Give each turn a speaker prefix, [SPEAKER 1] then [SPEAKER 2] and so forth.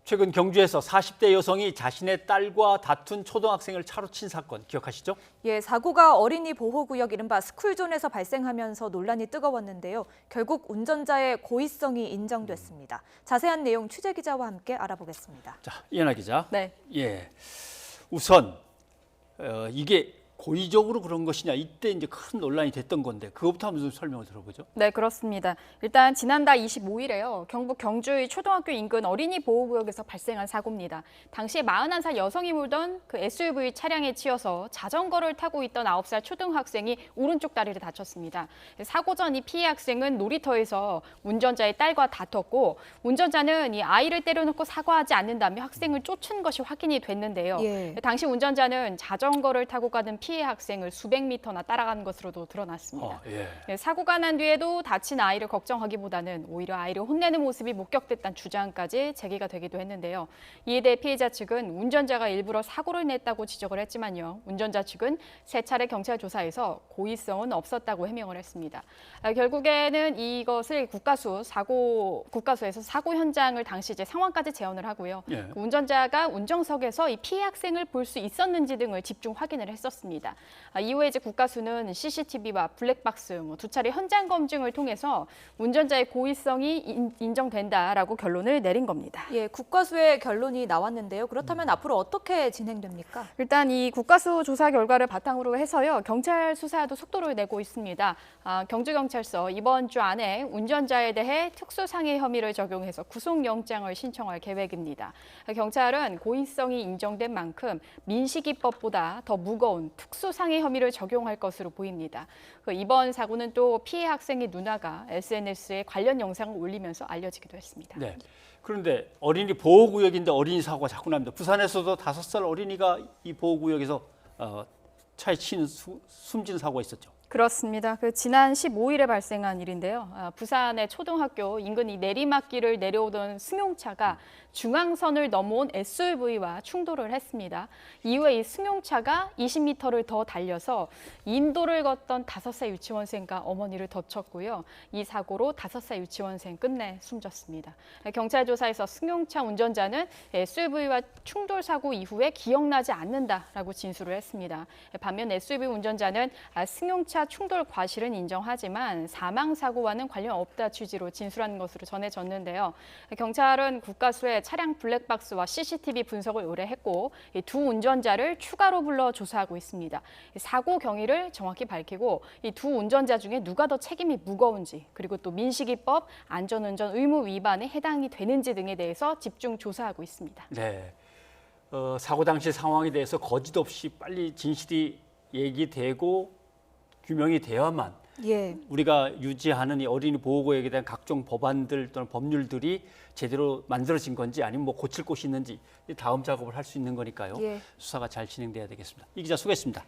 [SPEAKER 1] 최근 경주에서 40대 여성이 자신의 딸과 다툰 초등학생을 차로 친 사건 기억하시죠?
[SPEAKER 2] 예, 사고가 어린이 보호구역 이른바 스쿨존에서 발생하면서 논란이 뜨거웠는데요. 결국 운전자의 고의성이 인정됐습니다. 자세한 내용 취재 기자와 함께 알아보겠습니다.
[SPEAKER 1] 자, 이현아 기자.
[SPEAKER 2] 네.
[SPEAKER 1] 예. 우선 이게 고의적으로 그런 것이냐, 이때 이제 큰 논란이 됐던 건데 그것부터 한번 좀 설명을 들어보죠.
[SPEAKER 3] 네, 그렇습니다. 일단 지난달 25일에요. 경북 경주의 초등학교 인근 어린이 보호구역에서 발생한 사고입니다. 당시 41살 여성이 몰던 그 SUV 차량에 치여서 자전거를 타고 있던 9살 초등학생이 오른쪽 다리를 다쳤습니다. 사고 전 이 피해 학생은 놀이터에서 운전자의 딸과 다퉜고 운전자는 이 아이를 때려놓고 사과하지 않는다며 학생을 쫓은 것이 확인이 됐는데요.
[SPEAKER 2] 예.
[SPEAKER 3] 당시 운전자는 자전거를 타고 가던 피해 학생을 수백 미터나 따라간 것으로도 드러났습니다.
[SPEAKER 1] 예.
[SPEAKER 3] 사고가 난 뒤에도 다친 아이를 걱정하기보다는 오히려 아이를 혼내는 모습이 목격됐다는 주장까지 제기가 되기도 했는데요. 이에 대해 피해자 측은 운전자가 일부러 사고를 냈다고 지적을 했지만요. 운전자 측은 세 차례 경찰 조사에서 고의성은 없었다고 해명을 했습니다. 결국에는 이것을 국가수에서 사고 현장을 당시 이제 상황까지 재현을 하고요.
[SPEAKER 1] 예.
[SPEAKER 3] 그 운전자가 운전석에서 이 피해 학생을 볼 수 있었는지 등을 집중 확인을 했었습니다. 이후에 이제 국가수는 CCTV와 블랙박스 두 차례 현장 검증을 통해서 운전자의 고의성이 인정된다라고 결론을 내린 겁니다.
[SPEAKER 2] 예, 국과수의 결론이 나왔는데요. 그렇다면 앞으로 어떻게 진행됩니까?
[SPEAKER 3] 일단 이 국가수 조사 결과를 바탕으로 해서요. 경찰 수사도 속도를 내고 있습니다. 경주경찰서 이번 주 안에 운전자에 대해 특수상해 혐의를 적용해서 구속영장을 신청할 계획입니다. 경찰은 고의성이 인정된 만큼 민식이법보다 더 무거운 특수상해 혐의를 적용할 것으로 보입니다. 이번 사고는 또 피해 학생의 누나가 SNS에 관련 영상을 올리면서 알려지기도 했습니다.
[SPEAKER 1] 네. 그런데 어린이 보호구역인데 어린이 사고가 자꾸 납니다. 부산에서도 5살 어린이가 이 보호구역에서 차에 치인 숨진 사고가 있었죠.
[SPEAKER 3] 그렇습니다. 지난 15일에 발생한 일인데요. 부산의 초등학교 인근 이 내리막길을 내려오던 승용차가 중앙선을 넘어온 SUV와 충돌을 했습니다. 이후에 이 승용차가 20m를 더 달려서 인도를 걷던 5살 유치원생과 어머니를 덮쳤고요. 이 사고로 5살 유치원생 끝내 숨졌습니다. 경찰 조사에서 승용차 운전자는 SUV와 충돌 사고 이후에 기억나지 않는다라고 진술을 했습니다. 반면 SUV 운전자는 승용차 충돌 과실은 인정하지만 사망 사고와는 관련 없다 취지로 진술한 것으로 전해졌는데요. 경찰은 국가수에 차량 블랙박스와 CCTV 분석을 의뢰했고 이 두 운전자를 추가로 불러 조사하고 있습니다. 사고 경위를 정확히 밝히고 이 두 운전자 중에 누가 더 책임이 무거운지 그리고 또 민식이법 안전운전 의무 위반에 해당이 되는지 등에 대해서 집중 조사하고 있습니다.
[SPEAKER 1] 네. 사고 당시 상황에 대해서 거짓 없이 빨리 진실이 얘기되고 규명이 되어야만
[SPEAKER 2] 예.
[SPEAKER 1] 우리가 유지하는 이 어린이 보호구역에 대한 각종 법안들 또는 법률들이 제대로 만들어진 건지 아니면 뭐 고칠 곳이 있는지 다음 작업을 할 수 있는 거니까요.
[SPEAKER 2] 예.
[SPEAKER 1] 수사가 잘 진행돼야 되겠습니다. 이 기자 수고했습니다.